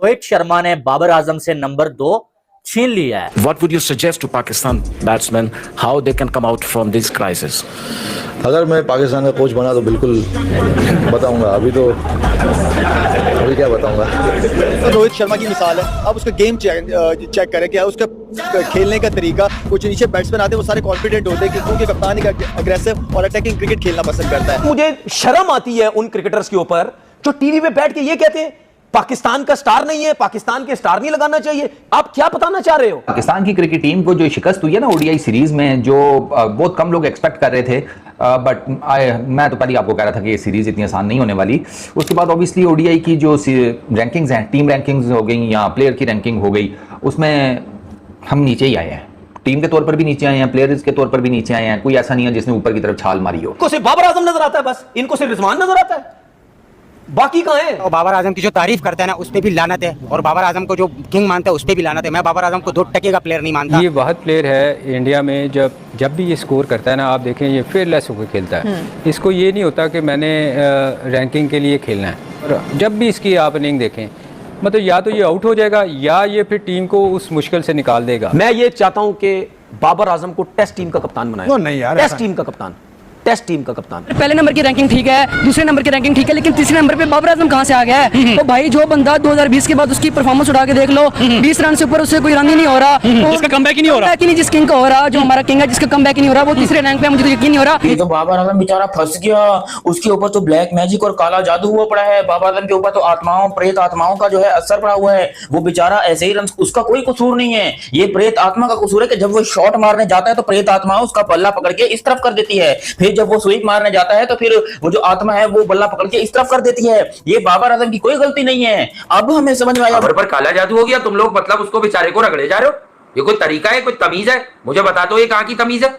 रोहित शर्मा ने बाबर आजम से नंबर 2 छीन लिया है। What would you suggest to Pakistan batsmen how they can come out from this crisis? अगर मैं पाकिस्तान का कोच बना तो बिल्कुल बताऊंगा। अभी क्या बताऊंगा। रोहित शर्मा की मिसाल है, अब उसका गेम चेक करें, क्या उसका खेलने का तरीका। कुछ नीचे बैट्समैन आते हैं वो सारे कॉन्फिडेंट होते हैं क्योंकि कप्तान एक अग्रेसिव और अटैकिंग क्रिकेट खेलना पसंद करता है। मुझे शर्म आती है उन क्रिकेटर्स के ऊपर जो टीवी पे बैठ के ये कहते हैं पाकिस्तान का स्टार नहीं है, पाकिस्तान के स्टार नहीं लगाना चाहिए। आप क्या बताना चाह रहे हो? पाकिस्तान की क्रिकेट टीम को जो शिकस्त हुई है ना ओडीआई सीरीज में, जो बहुत कम लोग एक्सपेक्ट कर रहे थे, बट मैं तो पहले आपको कह रहा था कि ये सीरीज इतनी आसान नहीं होने वाली। उसके बाद ऑब्वियसली ओडीआई की जो रैंकिंग्स हैं, टीम रैंकिंग्स हो गई या प्लेयर की रैंकिंग हो गई, उसमें हम नीचे ही आए हैं। टीम के तौर पर भी नीचे आए हैं, प्लेयर्स के तौर पर भी नीचे आए हैं। कोई ऐसा नहीं है जिसने ऊपर की तरफ छाल मारी हो। इनको सिर्फ बाबर आजम नजर आता है, बस इनको सिर्फ रिजवान नजर आता है, बाकी कहां है? और बाबर आजम की जो तारीफ करता है ना उस पे भी लानत है, और बाबर आजम को जो किंग मानता है उस पे भी लानत है। मैं बाबर आजम को 2 टके का प्लेयर नहीं मानता। ये वाहद प्लेयर है इंडिया में जब भी ये स्कोर करता है ना, आप देखें ये फेयरलेस होकर खेलता है। इसको ये नहीं होता कि मैंने रैंकिंग के लिए खेलना है। और जब भी इसकी आप इनिंग देखें, मतलब या तो ये आउट हो जाएगा या ये फिर टीम को उस मुश्किल से निकाल देगा। मैं ये चाहता हूं कि बाबर आजम को टेस्ट टीम का कप्तान बनाए। नहीं यार, टेस्ट टीम का कप्तान, टेस्ट टीम का कप्तान। पहले नंबर की रैंकिंग ठीक है, दूसरे नंबर की रैंकिंग ठीक है, लेकिन तीसरे नंबर पे बाबर आजम कहां से आ गया है? तो भाई जो बंदा 2020 के बाद उसकी परफॉर्मेंस उठा के देख लो, 20 रन से ऊपर उससे कोई रन ही नहीं हो रहा, जिसका कमबैक ही नहीं हो रहा, जिस किंग का हो रहा, जो हमारा किंग है जिसका कमबैक ही नहीं हो रहा, वो तीसरे रैंक पे, मुझे तो यकीन नहीं हो रहा। ये तो बाबर आजम बेचारा फंस गया, उसके ऊपर तो ब्लैक मैजिक और काला जादू हुआ पड़ा है। बाबर आजम के ऊपर तो प्रेत आत्माओं का जो है असर पड़ा हुआ है। वो बेचारा ऐसे ही रन, उसका कोई कसूर नहीं है। ये प्रेत आत्मा का कसूर है कि जब वो शॉट मारने जाता है तो प्रेत आत्मा उसका बल्ला पकड़ के इस तरफ कर देती है, फिर जब वो स्वीप मारने जाता है तो फिर वो जो आत्मा है वो बल्ला पकड़ के इस तरफ कर देती है। ये बाबर आजम की कोई गलती नहीं है। अब हमें समझ में आया पर काला जादू हो गया। तुम लोग मतलब उसको बेचारे को रगड़े जा रहे हो। ये कोई तरीका है, कोई तमीज है? मुझे बता दो ये कहां की तमीज है?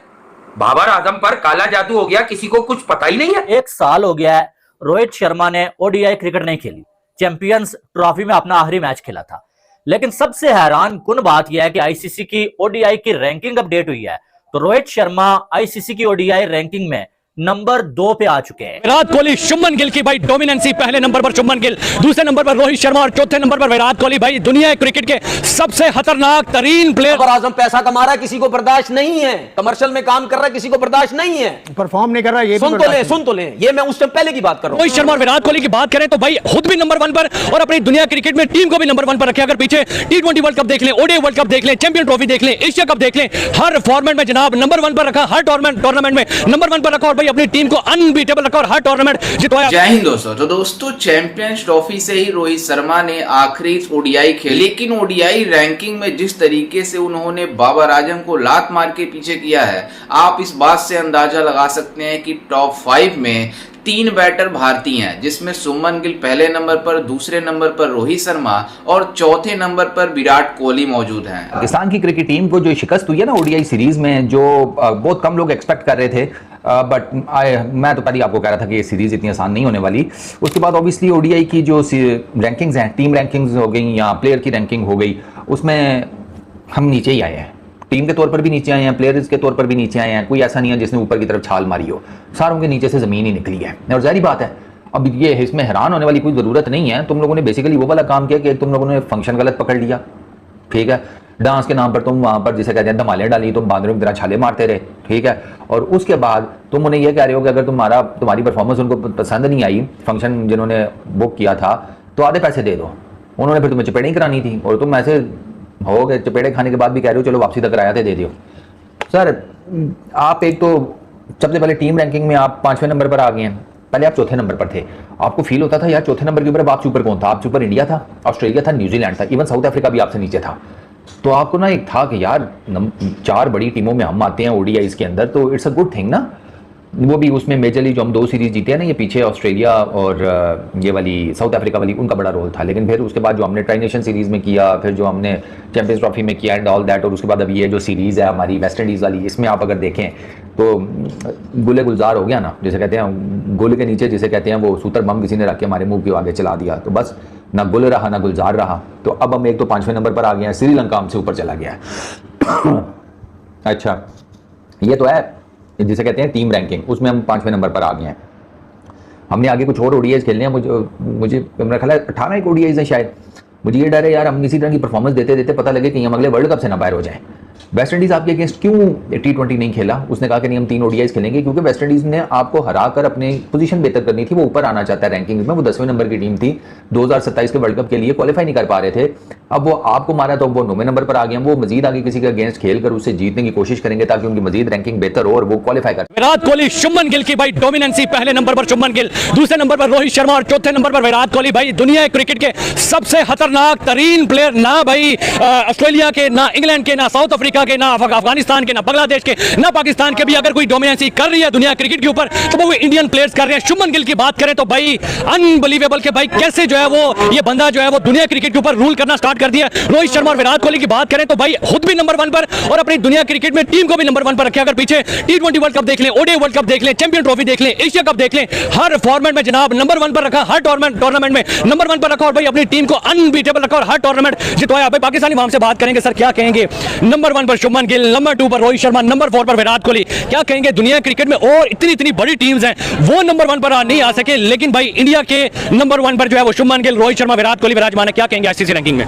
बाबर आजम पर काला जादू हो गया, किसी को कुछ पता ही नहीं है। 1 साल हो गया है रोहित शर्मा ने ओडीआई क्रिकेट नहीं खेली। चैंपियंस ट्रॉफी में अपना आखिरी मैच खेला था। लेकिन सबसे हैरान कुन बात यह है कि आईसीसी की ओडीआई की रैंकिंग अपडेट हुई है तो रोहित शर्मा आईसीसी की ओडीआई रैंकिंग में नंबर 2 पे आ चुके हैं। विराट कोहली, शुभमन गिल की भाई डोमिनेंसी, पहले नंबर पर शुभमन गिल, दूसरे नंबर पर रोहित शर्मा और चौथे नंबर पर विराट कोहली। भाई दुनिया क्रिकेट के सबसे खतरनाक तरीन प्लेयर। बाबर आजम पैसा कमा रहा है, किसी को बर्दाश्त नहीं है। कमर्शियल में काम कर रहा है, किसी को बर्दाश्त नहीं है। परफॉर्म नहीं कर रहा, ये सुन तो ले, ये मैं उस टाइम पहले की बात कर रहा हूं। रोहित शर्मा और विराट कोहली की बात करें तो भाई खुद भी नंबर 1 पर और अपनी दुनिया क्रिकेट में टीम को भी नंबर 1 पर रखे। अगर पीछे T20 वर्ल्ड कप देख लें, ओडीआई वर्ल्ड कप देख लें, चैंपियन ट्रॉफी देख लें, एशिया कप देख लें, हर फॉर्मेट में जनाब नंबर 1 पर रखा, हर टूर्नामेंट में नंबर 1 पर रखा और भाई अपनी टीम को अनबीटेबल रखा और हर टूर्नामेंट जितवाया। जय हिंद दोस्तों। तो दोस्तों चैंपियंस ट्रॉफी से ही रोहित शर्मा ने आखिरी ओडीआई खेली, लेकिन ओडीआई रैंकिंग में जिस तरीके से उन्होंने बाबर आजम को लात मार के पीछे किया है, आप इस बात से अंदाजा लगा सकते हैं कि टॉप 5 में 3 बैटर भारतीय हैं, जिसमें शुभमन गिल पहले नंबर पर, दूसरे नंबर पर रोहित शर्मा और चौथे नंबर पर विराट कोहली मौजूद हैं। पाकिस्तान की क्रिकेट टीम को जो शिकस्त हुई है ना ओडीआई सीरीज में, जो बहुत कम लोग एक्सपेक्ट कर रहे थे, बट मैं तो पहले आपको कह रहा था कि ये सीरीज इतनी आसान नहीं होने वाली। उसके बाद ऑब्वियसली ओडीआई की जो रैंकिंग्स हैं, टीम रैंकिंग्स हो गई या प्लेयर की रैंकिंग हो गई, उसमें हम नीचे ही आए हैं। टीम के तौर पर भी नीचे आए हैं, प्लेयर्स के तौर पर भी नीचे आए हैं। कोई ऐसा नहीं है जिसने ऊपर की तरफ छाल मारी हो, सारों के नीचे से जमीन ही निकली है। और जाहिर बात है, अब ये इसमें हैरान होने वाली कोई ज़रूरत नहीं है। तुम लोगों ने बेसिकली वो वाला काम किया कि तुम लोगों ने फंक्शन गलत पकड़ लिया, ठीक है। डांस के नाम पर तुम वहाँ पर जिसे कहते हैं धमालियाँ डाली, तुम बांदरों की तरह छाले मारते रहे, ठीक है। और उसके बाद तुम उन्हें यह कह रहे हो कि अगर तुम्हारी परफॉर्मेंस उनको पसंद नहीं आई, फंक्शन जिन्होंने बुक किया था, तो आधे पैसे दे दो। उन्होंने फिर तुम्हें चपेड़ी करानी थी और तुम ऐसे हो गए, चपेड़े खाने के बाद भी कह रहे हो चलो वापसी तक किराया दे दियो। सर आप एक तो सबसे पहले टीम रैंकिंग में आप 5वें नंबर पर आ गए हैं, पहले आप चौथे नंबर पर थे। आपको फील होता था यार चौथे नंबर के ऊपर आपसे ऊपर कौन था? आपसे ऊपर इंडिया था, ऑस्ट्रेलिया था, न्यूजीलैंड था, इवन साउथ अफ्रीका भी आपसे नीचे था। तो आपको ना एक था कि यार 4 बड़ी टीमों में हम आते हैं ओडीआईज के अंदर, तो इट्स अ गुड थिंग ना। वो भी उसमें मेजरली जो हम 2 सीरीज जीते हैं ना, ये पीछे ऑस्ट्रेलिया और ये वाली साउथ अफ्रीका वाली, उनका बड़ा रोल था। लेकिन फिर उसके बाद जो हमने ट्राई नेशन सीरीज में किया, फिर जो हमने चैंपियंस ट्रॉफी में किया एंड ऑल दैट, और उसके बाद अब ये जो सीरीज़ है हमारी वेस्ट इंडीज़ वाली, इसमें आप अगर देखें तो गुले गुलजार हो गया ना, जिसे कहते हैं गुल के नीचे जिसे कहते हैं वो सूतर बम किसी ने रख के हमारे मुंह के आगे चला दिया, तो बस ना गुल रहा ना गुलजार रहा। तो अब हम एक तो 5वें नंबर पर आ गए हैं, श्रीलंका हमसे ऊपर चला गया है। अच्छा, ये तो है जिसे कहते हैं टीम रैंकिंग, उसमें हम 5वें नंबर पर आ गए हैं। हमने आगे कुछ और ओडीआईज खेलने हैं, मुझे मेरा ख्याल है 18 एक ओडीआईज है शायद, मुझे ये डर है यार, हम इसी तरह की परफॉर्मेंस देते देते पता लगे कि हम अगले वर्ल्ड कप से ना बाहर हो जाए। वेस्ट इंडीज आपके अगेंस्ट क्यों T20 नहीं खेला? उसने कहा कि नहीं हम 3 ODIs खेलेंगे, क्योंकि वेस्ट इंडीज ने आपको हराकर अपनी पोजीशन बेहतर करनी थी, वो ऊपर आना चाहता है रैंकिंग में। वो 10वें नंबर की टीम थी, 2027 के वर्ल्ड कप के लिए क्वालिफाई नहीं कर पा रहे थे। अब वो आपको मारा तो वो 9वें नंबर पर आ गए। वो मजीद आगे किसी के अगेंस्ट खेलकर उससे जीतने की कोशिश करेंगे ताकि उनकी मजीद रैंकिंग बेहतर हो और वो क्वालिफाई कर। विराट कोहली, शुभमन गिल की भाई डोमिनेंसी, पहले नंबर पर शुभमन गिल, दूसरे नंबर पर रोहित शर्मा और चौथे नंबर पर विराट कोहली। भाई दुनिया क्रिकेट के सबसे खतरनाक तरीन प्लेयर, ना भाई ऑस्ट्रेलिया के, ना इंग्लैंड के, ना साउथ अफ्रीका के, ना अफगानिस्तान के, ना बांग्लादेश के, ना पाकिस्तान के भी अगर कोई डोमिनेंसी कर रही है दुनिया क्रिकेट के ऊपर तो वो इंडियन प्लेयर्स कर रहे हैं। शुभमन गिल की बात करें तो भाई अनबिलीवेबल के भाई कैसे जो है वो ये बंदा जो है वो दुनिया क्रिकेट के ऊपर रूल करना स्टार्ट कर दिया। रोहित शर्मा और विराट कोहली की बात करें तो भाई खुद भी नंबर 1 पर और अपनी दुनिया क्रिकेट में टीम को भी नंबर 1 पर रखे। अगर पीछे T20 वर्ल्ड कप देख लें, ODI वर्ल्ड कप देख लें, चैंपियन ट्रॉफी देख लें, एशिया कप देख लें, हर फॉर्मेट में जनाब नंबर 1 पर रखा, हर टूर्नामेंट में नंबर 1 पर रखा और भाई अपनी टीम को अनबीटेबल रखा और हर टूर्नामेंट जितवाया। भाई पाकिस्तानी फार्म से बात करेंगे सर, क्या कहेंगे? नंबर 1 पर शुभमन गिल, नंबर 2 पर रोहित शर्मा, नंबर 4 पर विराट कोहली, क्या कहेंगे? दुनिया क्रिकेट में और इतनी बड़ी टीम्स हैं वो नंबर 1 पर नहीं आ सके, लेकिन भाई इंडिया के नंबर 1 पर जो है वो शुभमन गिल, रोहित शर्मा, विराट कोहली विराजमान है। क्या कहेंगे ICC रैंकिंग में?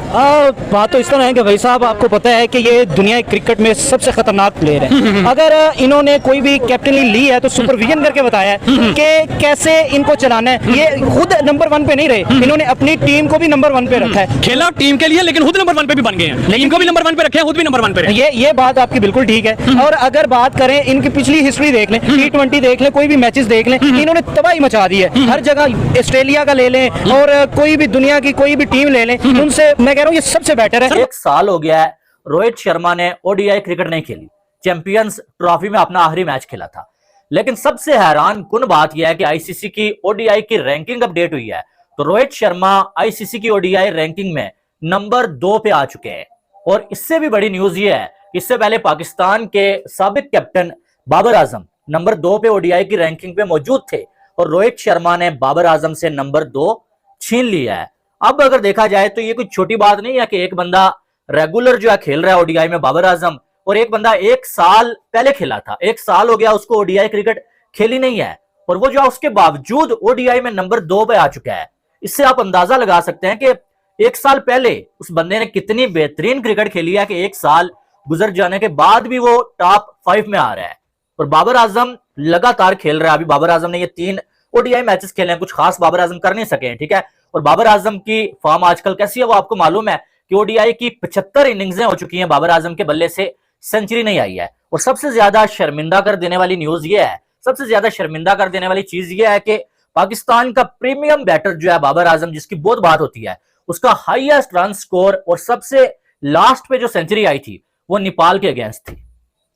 बात तो इस तरह है कि भाई साहब आपको पता है कि ये दुनिया क्रिकेट में सबसे खतरनाक प्लेयर है। अगर इन्होंने कोई भी कैप्टनली ली है तो सुपरविजन करके बताया है कि कैसे इनको चलाना है। ये खुद नंबर 1 पे नहीं रहे, इन्होंने अपनी टीम को भी नंबर 1 पे रखा है। खेला टीम के लिए लेकिन खुद नंबर 1 पे भी बन गए हैं, लेकिन इनको भी नंबर 1 पे रखे हैं, खुद भी नंबर 1 पे। ये बात आपकी बिल्कुल ठीक है। और अगर बात करें इनकी पिछली हिस्ट्री देख लें, T20 देख लें, कोई भी मैचेस देख लें, इन्होंने तबाही मचा दी है। हर जगह ऑस्ट्रेलिया का ले लें और कोई भी दुनिया की कोई भी टीम ले लें, उनसे मैं कह रहा हूँ ये सबसे बेटर है। 1 साल हो गया है रोहित शर्मा ने ODI क्रिकेट नहीं खेली, चैंपियंस ट्रॉफी में अपना आखिरी मैच खेला था। लेकिन सबसे हैरान कुन बात यह है कि ICC की ODI की रैंकिंग अपडेट हुई है तो रोहित शर्मा ICC की ODI रैंकिंग में नंबर 2 पे आ चुके हैं। और इससे भी बड़ी न्यूज ये है, इससे पहले पाकिस्तान के साबिक कैप्टन बाबर आजम नंबर 2 पे ODI की रैंकिंग पे मौजूद थे और रोहित शर्मा ने बाबर आजम से नंबर 2 छीन लिया है। अब अगर देखा जाए तो ये कोई छोटी बात नहीं है कि एक बंदा रेगुलर जो है खेल रहा है ODI में, बाबर आजम, और एक बंदा 1 साल पहले खेला था, 1 साल हो गया उसको ODI क्रिकेट खेली नहीं है और वो जो है उसके बावजूद ODI में नंबर 2 पे आ चुका है। इससे आप अंदाजा लगा सकते हैं कि 1 साल पहले उस बंदे ने कितनी बेहतरीन क्रिकेट खेली है कि 1 साल गुजर जाने के बाद भी वो टॉप 5 में आ रहा है। और बाबर आजम लगातार खेल रहा है। अभी बाबर आजम ने ये 3 ODI मैचेस खेले हैं, कुछ खास बाबर आजम कर नहीं सके हैं, ठीक है। और बाबर आजम की फॉर्म आजकल कैसी है वो आपको मालूम है कि ODI की 75 इनिंग्सें हो चुकी हैं, बाबर आजम के बल्ले से सेंचुरी नहीं आई है। और सबसे ज्यादा शर्मिंदा कर देने वाली न्यूज ये है, सबसे ज्यादा शर्मिंदा कर देने वाली चीज ये है कि पाकिस्तान का प्रीमियम बैटर जो है बाबर आजम, जिसकी बहुत बात होती है, उसका हाईएस्ट रन स्कोर और सबसे लास्ट पे जो सेंचुरी आई थी वो नेपाल के अगेंस्ट थी।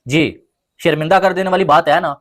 जी, शर्मिंदा कर देने वाली बात है ना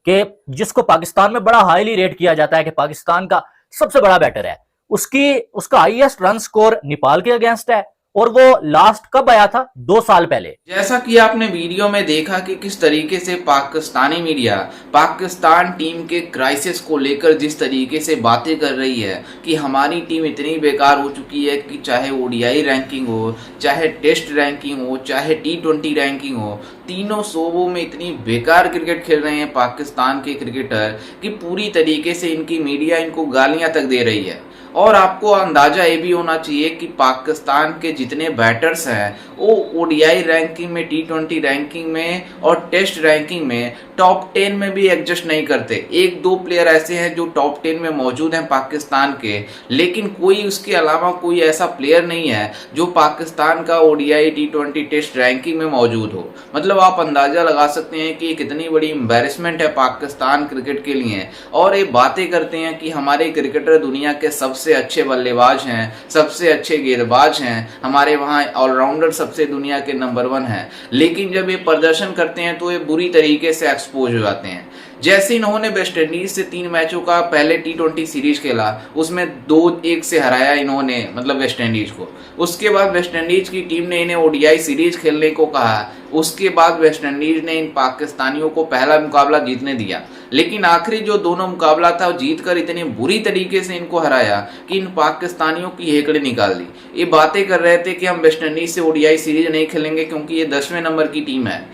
कि जिसको पाकिस्तान में बड़ा हाईली रेट किया जाता है कि पाकिस्तान का सबसे बड़ा बैटर है, उसका हाईएस्ट रन स्कोर नेपाल के अगेंस्ट है और वो लास्ट कब आया था? 2 साल पहले। जैसा कि आपने वीडियो में देखा कि किस तरीके से पाकिस्तानी मीडिया पाकिस्तान टीम के क्राइसिस को लेकर जिस तरीके से बातें कर रही है कि हमारी टीम इतनी बेकार हो चुकी है कि चाहे ODI रैंकिंग हो, चाहे टेस्ट रैंकिंग हो, चाहे T20 रैंकिंग हो, तीनों शोबों में इतनी बेकार क्रिकेट खेल रहे हैं पाकिस्तान के क्रिकेटर कि पूरी तरीके से इनकी मीडिया इनको गालियां तक दे रही है। और आपको अंदाजा ये भी होना चाहिए कि पाकिस्तान के जितने बैटर्स हैं वो ODI रैंकिंग में, T20 रैंकिंग में और टेस्ट रैंकिंग में टॉप 10 में भी एडजस्ट नहीं करते। 1-2 प्लेयर ऐसे हैं जो टॉप 10 में मौजूद हैं पाकिस्तान के, लेकिन कोई उसके अलावा कोई ऐसा प्लेयर नहीं है जो पाकिस्तान का ODI T20 टेस्ट रैंकिंग में मौजूद हो। मतलब आप अंदाजा लगा सकते हैं कि कितनी बड़ी एम्बैरेसमेंट है पाकिस्तान क्रिकेट के लिए। और ये बातें करते हैं कि हमारे क्रिकेटर दुनिया के सबसे अच्छे बल्लेबाज हैं, सबसे अच्छे गेंदबाज हैं, हमारे वहाँ ऑलराउंडर सबसे दुनिया के नंबर 1 हैं, लेकिन जब ये प्रदर्शन करते हैं तो ये बुरी तरीके से एक्सपोज हो जाते हैं। जैसे इन्होंने वेस्ट इंडीज से 3 मैचों का पहले T20 सीरीज खेला, उसमें 2-1 से हराया इन्होंने, मतलब वेस्ट इंडीज को। उसके बाद वेस्ट इंडीज की टीम ने इन्हें ODI सीरीज खेलने को कहा। उसके बाद वेस्ट इंडीज ने इन पाकिस्तानियों को पहला मुकाबला जीतने दिया, लेकिन आखिरी जो दोनों मुकाबला था वो जीतकर इतनी बुरी तरीके से इनको हराया कि इन पाकिस्तानियों की हेकड़े निकाल दी। ये बातें कर रहे थे कि हम वेस्ट इंडीज से ODI सीरीज नहीं खेलेंगे क्योंकि ये 10वें नंबर की टीम है,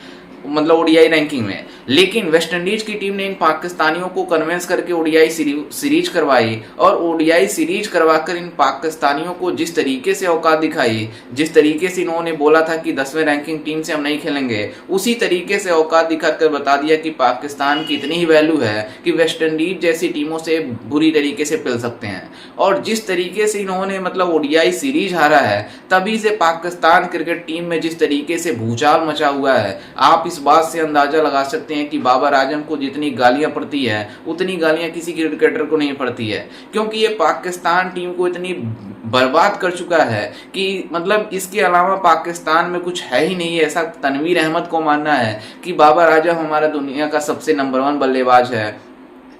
मतलब ODI रैंकिंग में। लेकिन वेस्टइंडीज की टीम ने इन पाकिस्तानियों को कन्विंस करके ओडीआई सीरीज करवाई और ओडीआई सीरीज करवाकर इन पाकिस्तानियों को जिस तरीके से औकात दिखाई, जिस तरीके से इन्होंने बोला था कि 10वें रैंकिंग टीम से हम नहीं खेलेंगे, उसी तरीके से औकात दिखाकर बता दिया कि पाकिस्तान की इतनी ही वैल्यू है कि वेस्टइंडीज जैसी टीमों से बुरी तरीके से पिल सकते हैं। और जिस तरीके से इन्होंने मतलब ओडीआई सीरीज हारा है, तभी से पाकिस्तान क्रिकेट टीम में जिस तरीके से भूचाल मचा हुआ है, आप इस बात से अंदाजा लगा सकते हैं कि बाबर आजम को जितनी गालियां पड़ती है उतनी गालियां किसी क्रिकेटर को नहीं पड़ती है, क्योंकि ये पाकिस्तान टीम को इतनी बर्बाद कर चुका है कि मतलब इसके अलावा पाकिस्तान में कुछ है ही नहीं है। ऐसा तनवीर अहमद को मानना है कि बाबर आजम हमारा दुनिया का सबसे नंबर 1 बल्लेबाज है,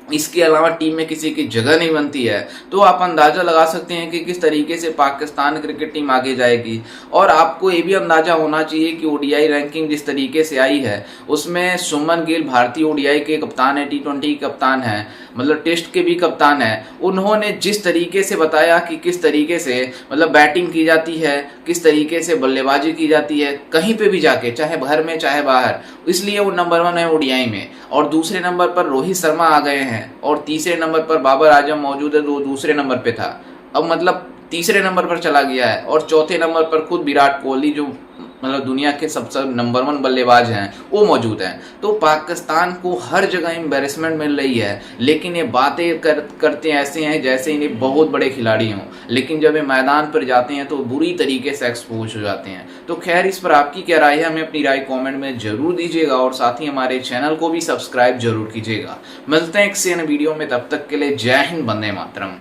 इसके अलावा टीम में किसी की जगह नहीं बनती है, तो आप अंदाजा लगा सकते हैं कि किस तरीके से पाकिस्तान क्रिकेट टीम आगे जाएगी। और आपको ये भी अंदाजा होना चाहिए कि ओडीआई रैंकिंग जिस तरीके से आई है उसमें सुमन गिल भारतीय ओडीआई के कप्तान है, T20 के कप्तान है, मतलब टेस्ट के भी कप्तान है। उन्होंने जिस तरीके से बताया कि किस तरीके से मतलब बैटिंग की जाती है, किस तरीके से बल्लेबाजी की जाती है कहीं पे भी जाके, चाहे घर में चाहे बाहर, इसलिए वो नंबर 1 है ओडीआई में। और दूसरे नंबर पर रोहित शर्मा आ गए हैं और तीसरे नंबर पर बाबर आजम मौजूद है, दूसरे नंबर पे था, अब मतलब तीसरे नंबर पर चला गया है। और चौथे नंबर पर खुद विराट कोहली जो मतलब दुनिया के सबसे नंबर 1 बल्लेबाज हैं वो मौजूद हैं। तो पाकिस्तान को हर जगह एम्बैरेसमेंट मिल रही है, लेकिन ये बातें करते ऐसे हैं जैसे इन्हें बहुत बड़े खिलाड़ी हों, लेकिन जब ये मैदान पर जाते हैं तो बुरी तरीके से एक्सपोज हो जाते हैं। तो खैर, इस पर आपकी क्या राय है, हमें अपनी राय कमेंट में जरूर दीजिएगा और साथ ही हमारे चैनल को भी सब्सक्राइब जरूर कीजिएगा। मिलते हैं एक वीडियो में, तब तक के लिए जय हिंद, वंदे मातरम।